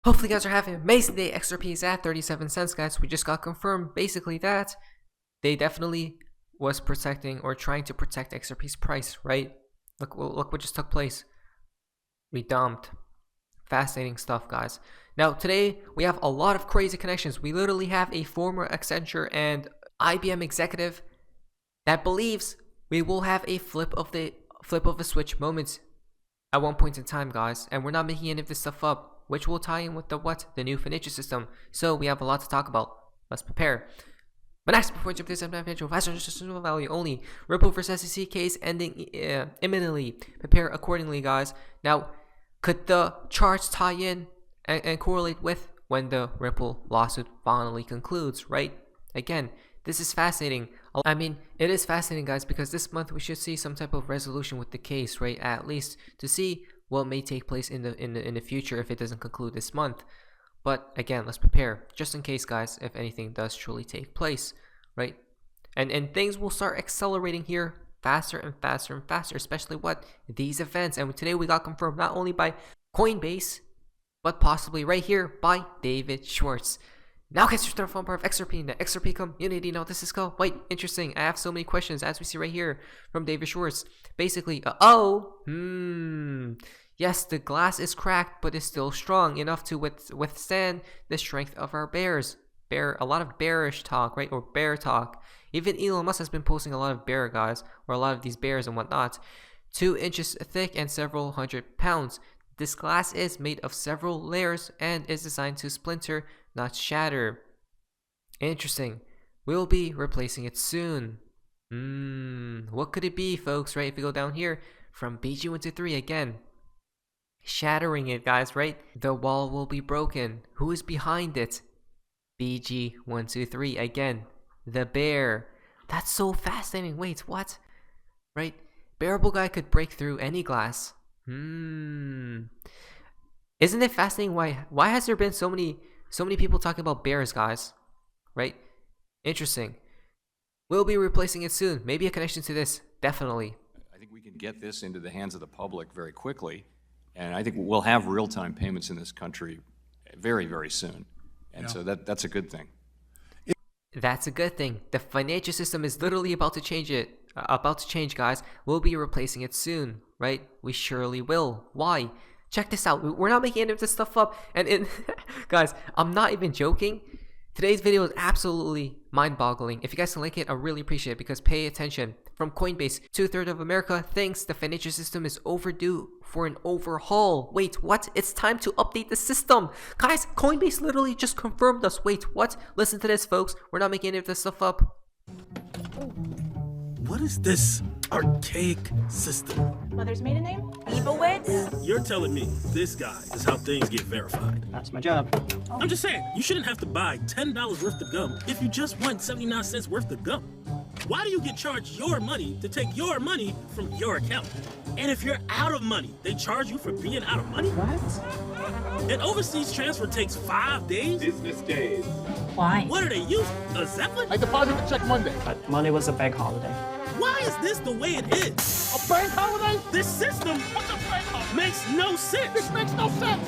Hopefully you guys are having an amazing day. XRP is at 37 cents, guys. We just got confirmed basically that they definitely was protecting or trying to protect XRP's price, right? Look what just took place. We dumped. Fascinating stuff, guys. Now today we have a lot of crazy connections. We literally have a former Accenture and IBM executive that believes we will have a flip of the switch moment at one point in time, guys, and we're not making any of this stuff up, which will tie in with the new financial system. So we have a lot to talk about. Let's prepare. But next, before we jump into this, financial faster, just value only. Ripple versus SEC case ending imminently. Prepare accordingly, guys. Now, could the charts tie in and correlate with when the Ripple lawsuit finally concludes, right? Again, this is fascinating. I mean, it is fascinating, guys, because this month we should see some type of resolution with the case, right? At least to see what may take place in the future if it doesn't conclude this month. But again, let's prepare just in case, guys, if anything does truly take place, right? And things will start accelerating here faster and faster and faster, especially these events. And today we got confirmed not only by Coinbase, but possibly right here by David Schwartz. Now guys, you're the fun part of XRP in the XRP community. Now this is quite interesting. I have so many questions, as we see right here from David Schwartz. Basically, yes, the glass is cracked, but it's still strong enough to withstand the strength of our bears. A lot of bearish talk, right? Or bear talk. Even Elon Musk has been posting a lot of bear, guys, or a lot of these bears and whatnot. 2 inches thick and several hundred pounds. This glass is made of several layers and is designed to splinter, not shatter. Interesting. We'll be replacing it soon. What could it be, folks, right? If we go down here from BG123 again. Shattering it, guys, right? The wall will be broken. Who is behind it? BG123 again. The bear. That's so fascinating. Wait, what? Right? Bearable guy could break through any glass. Isn't it fascinating? Why has there been so many people talking about bears, guys? Right? Interesting. We'll be replacing it soon. Maybe a connection to this. Definitely. I think we can get this into the hands of the public very quickly. And I think we'll have real-time payments in this country very, very soon. And so that's a good thing. That's a good thing. The financial system is literally about to change, guys. We'll be replacing it soon, right? We surely will. Why? Check this out. We're not making any of this stuff up. And guys, I'm not even joking. Today's video is absolutely mind-boggling. If you guys can like it, I really appreciate it, because pay attention. From Coinbase, 2/3 of America thinks the financial system is overdue for an overhaul. Wait, what? It's time to update the system. Guys, Coinbase literally just confirmed us. Wait, what? Listen to this, folks. We're not making any of this stuff up. What is this archaic system? Mother's maiden name? Evowitz? You're telling me this guy is how things get verified. That's my job. I'm just saying, you shouldn't have to buy $10 worth of gum if you just want 79 cents worth of gum. Why do you get charged your money to take your money from your account? And if you're out of money, they charge you for being out of money? What? An overseas transfer takes 5 days? Business days. Why? What are they using? A Zeppelin? I deposited the check Monday. But Monday was a bank holiday. Why is this the way it is? A bank holiday? This system What's a bank holiday? makes no sense. This makes no sense.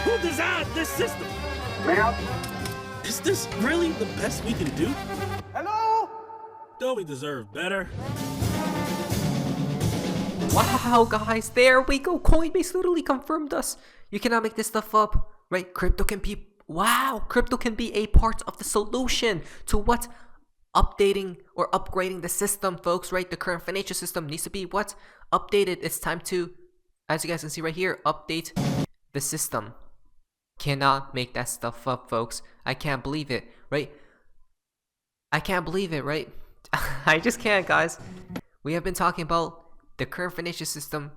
Who designed this system? Ma'am? Is this really the best we can do? Hello? Don't we deserve better? Wow, guys, there we go. Coinbase literally confirmed us. You cannot make this stuff up, right? Crypto can be a part of the solution to updating or upgrading the system, folks, right? The current financial system needs to be updated. It's time to, as you guys can see right here, update the system. Cannot make that stuff up, folks. I can't believe it, right? I can't believe it, right? I just can't, guys. We have been talking about the current financial system.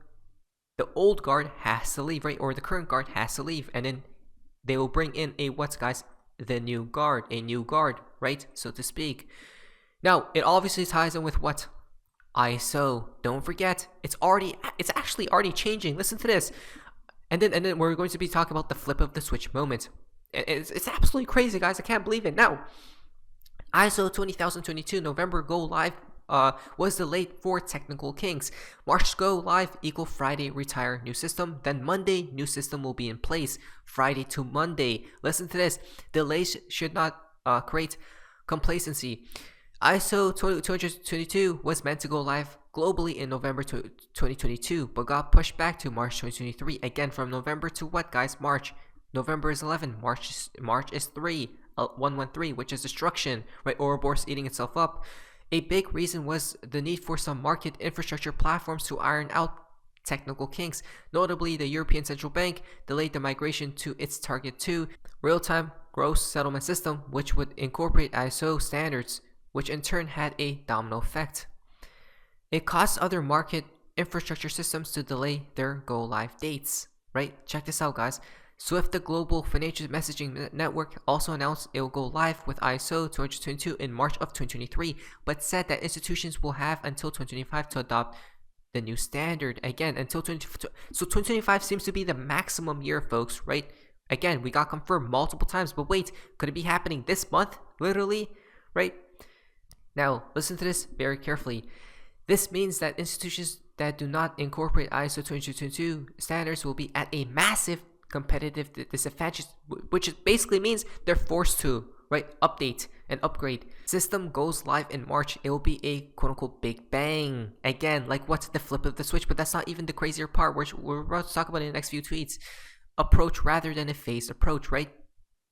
The old guard has to leave, right? Or the current guard has to leave, and then they will bring in the new guard, right? So to speak. Now, it obviously ties in with ISO. Don't forget, it's actually already changing. Listen to this. And then we're going to be talking about the flip of the switch moment. It's absolutely crazy, guys. I can't believe it. Now, ISO 20022 November go live was delayed for technical kinks. March go live equal Friday retire new system. Then Monday new system will be in place. Friday to Monday. Listen to this. Delays should not create complacency. ISO 222 was meant to go live globally in November 2022, but got pushed back to March 2023. Again, from November to what, guys? March. November is 11. March is 3. 113, which is destruction, right? Ouroboros eating itself up. A big reason was the need for some market infrastructure platforms to iron out technical kinks. Notably, the European Central Bank delayed the migration to its Target 2 real-time gross settlement system, which would incorporate ISO standards, which in turn had a domino effect. It caused other market infrastructure systems to delay their go-live dates, right? Check this out, guys. Swift, the global financial messaging network, also announced it will go live with ISO 222 in March of 2023, but said that institutions will have until 2025 to adopt the new standard. Again, until 2025 seems to be the maximum year, folks, right? Again, we got confirmed multiple times, but wait, could it be happening this month? Literally, right? Now, listen to this very carefully. This means that institutions that do not incorporate ISO 222 standards will be at a massive competitive disadvantage, which basically means they're forced to, right, update and upgrade. System goes live in March. It will be a quote-unquote big bang. Again, like what's the flip of the switch? But that's not even the crazier part, which we're about to talk about in the next few tweets. Approach rather than a phased approach, right?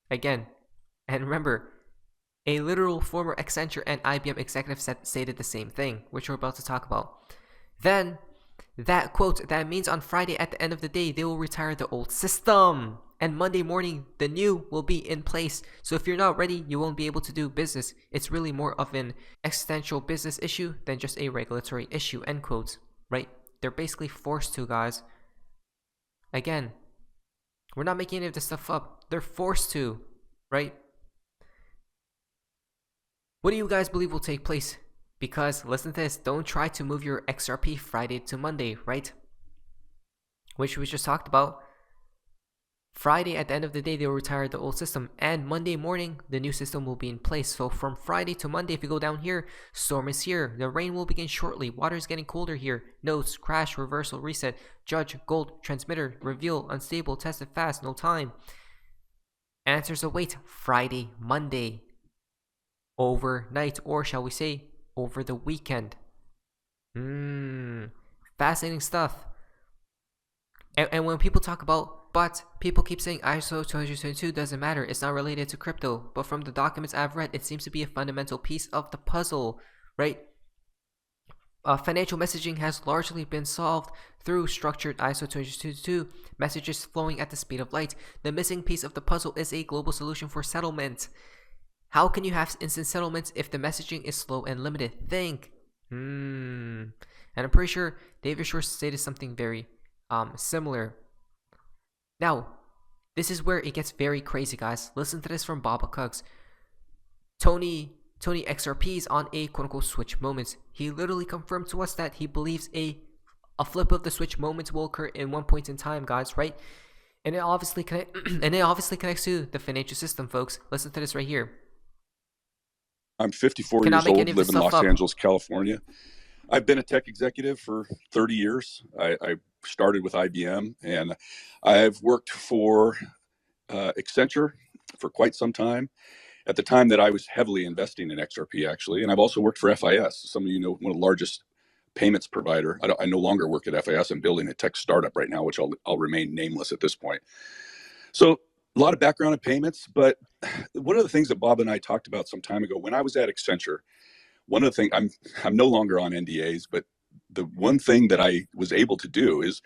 Again, and remember, a literal former Accenture and IBM executive stated the same thing, which we're about to talk about. Then that quote, that means on Friday at the end of the day, they will retire the old system. And Monday morning, the new will be in place. So if you're not ready, you won't be able to do business. It's really more of an existential business issue than just a regulatory issue, end quote, right? They're basically forced to, guys. Again, we're not making any of this stuff up. They're forced to, right? What do you guys believe will take place? Because, listen to this, don't try to move your XRP Friday to Monday, right? Which we just talked about. Friday, at the end of the day, they will retire the old system. And Monday morning, the new system will be in place. So from Friday to Monday, if you go down here, storm is here. The rain will begin shortly. Water is getting colder here. Notes, crash, reversal, reset, judge, gold, transmitter, reveal, unstable, tested fast, no time. Answers await Friday, Monday, overnight, or shall we say, over the weekend. Fascinating stuff. And when people talk about, but people keep saying ISO 222 doesn't matter, it's not related to crypto. But from the documents I've read, it seems to be a fundamental piece of the puzzle, right? Financial messaging has largely been solved through structured ISO 222 messages flowing at the speed of light. The missing piece of the puzzle is a global solution for settlement. How can you have instant settlements if the messaging is slow and limited? Think. And I'm pretty sure David Schwartz stated something very similar. Now, this is where it gets very crazy, guys. Listen to this from Baba Cugs. Tony XRP's on a quote-unquote switch moment. He literally confirmed to us that he believes a flip of the switch moment will occur in one point in time, guys, right? And it obviously connects to the financial system, folks. Listen to this right here. I'm 54 years old, live in Los Angeles, California. I've been a tech executive for 30 years. I started with IBM, and I've worked for Accenture for quite some time. At the time that I was heavily investing in XRP, actually, and I've also worked for FIS. Some of you know, one of the largest payments provider. I no longer work at FIS. I'm building a tech startup right now, which I'll remain nameless at this point. So a lot of background in payments, but one of the things that Bob and I talked about some time ago when I was at Accenture, one of the things, I'm no longer on NDAs, but the one thing that I was able to do is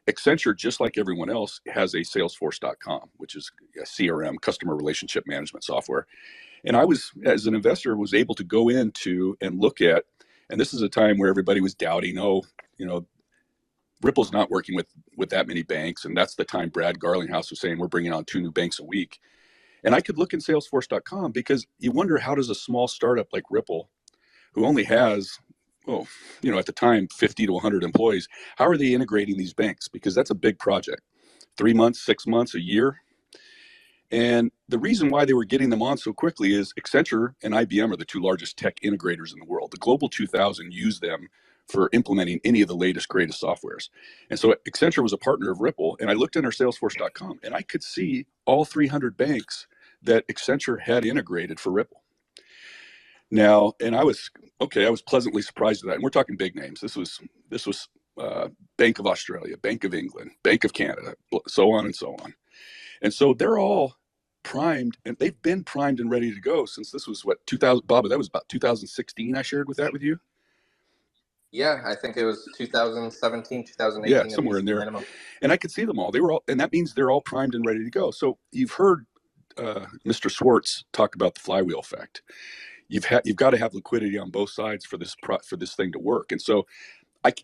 Accenture, just like everyone else, has a Salesforce.com, which is a CRM, customer relationship management software. And I was, as an investor, was able to go into and look at, and this is a time where everybody was doubting, Ripple's not working with that many banks. And that's the time Brad Garlinghouse was saying, we're bringing on 2 new banks a week. And I could look in Salesforce.com because you wonder, how does a small startup like Ripple, who only has, at the time, 50 to 100 employees, how are they integrating these banks? Because that's a big project. 3 months, 6 months, a year. And the reason why they were getting them on so quickly is Accenture and IBM are the two largest tech integrators in the world. The Global 2000 use them for implementing any of the latest, greatest softwares. And so Accenture was a partner of Ripple, and I looked under Salesforce.com, and I could see all 300 banks that Accenture had integrated for Ripple. Now, and I was pleasantly surprised at that. And we're talking big names. This was Bank of Australia, Bank of England, Bank of Canada, so on and so on. And so they're all primed, and they've been primed and ready to go since this was what, 2000, Bob, that was about 2016 I shared with you? Yeah, I think it was 2017, 2018. Yeah, somewhere in there. Minimum. And I could see them all. They were all, and that means they're all primed and ready to go. So you've heard Mr. Schwartz talk about the flywheel effect. You've got to have liquidity on both sides for this thing to work. And so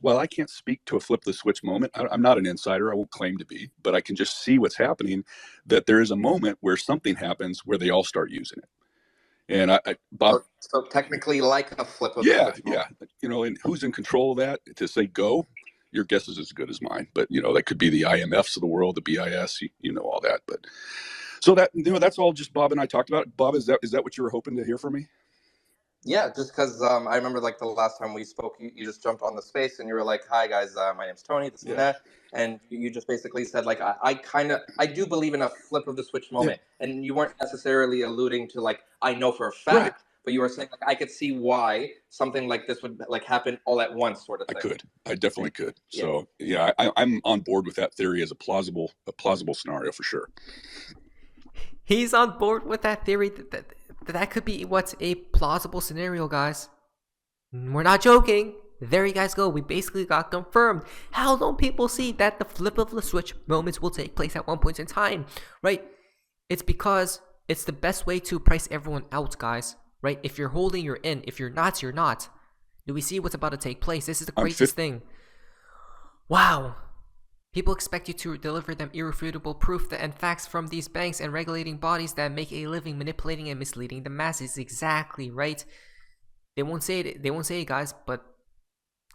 while I can't speak to a flip the switch moment, I'm not an insider. I won't claim to be, but I can just see what's happening, that there is a moment where something happens where they all start using it. And Bob. So technically like a flip of the switch moment. Yeah. You know, and who's in control of that to say go? Your guess is as good as mine. But, you know, that could be the IMFs of the world, the BIS, you know, all that. But so that, you know, that's all just Bob and I talked about. Bob, is that what you were hoping to hear from me? Yeah, just because I remember like the last time we spoke, you just jumped on the space and you were like, "Hi guys, my name's Tony, this and that," and you just basically said like, I do believe in a flip of the switch moment, and you weren't necessarily alluding to like I know for a fact, but you were saying like I could see why something like this would like happen all at once, sort of thing. I definitely could. So yeah, I'm on board with that theory as a plausible scenario for sure. He's on board with that theory. That could be what's a plausible scenario, guys. We're not joking. There you guys go. We basically got confirmed. How don't people see that the flip of the switch moments will take place at one point in time, right? It's because it's the best way to price everyone out, guys, right? If you're holding, you're in. If you're not, you're not. Do we see what's about to take place? This is the craziest thing. Wow. People expect you to deliver them irrefutable proof and facts from these banks and regulating bodies that make a living manipulating and misleading the masses. Exactly, right? They won't say it, guys, but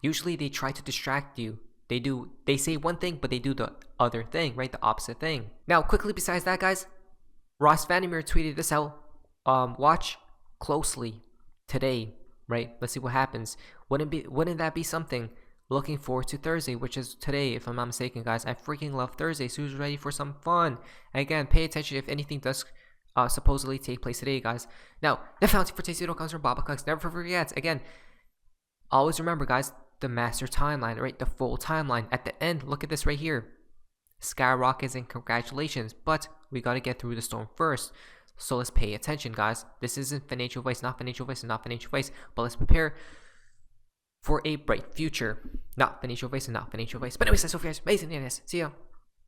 usually they try to distract you. They say one thing, but they do the other thing, right? The opposite thing. Now, quickly besides that, guys, Ross Vandermeer tweeted this out. Watch closely today, right? Let's see what happens. Wouldn't that be something? Looking forward to Thursday, which is today, if I'm not mistaken, guys. I freaking love Thursday, so who's ready for some fun? Again, pay attention if anything does supposedly take place today, guys. Now, the fountain for Tasty comes from Baba Cooks. Never forget, again, always remember, guys, the master timeline, right? The full timeline. At the end, look at this right here. Skyrockets and congratulations, but we got to get through the storm first. So let's pay attention, guys. This isn't financial advice, not financial advice, and not financial advice, but let's prepare for a bright future. Not financial advice and not financial advice. But anyways, that's all for you guys. Amazing. See ya.